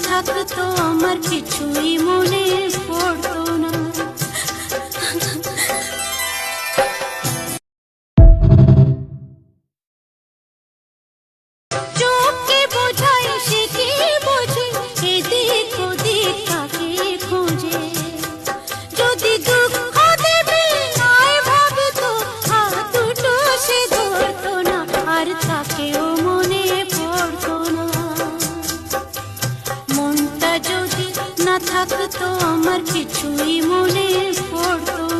থাকতো আমার কিছুই মনে পড়তো না। চোখকে বোঝাই সে কি বোঝে, এদিক ওদিক কাকে খোঁজে। যদি দুঃখ দেবে নাই ভাবতো, হাত দুটো সে ধরতো না, আর তাকেও মনে পড়তো না। মনটা যদি না থাকতো আমার কিছুই মনে পড়তো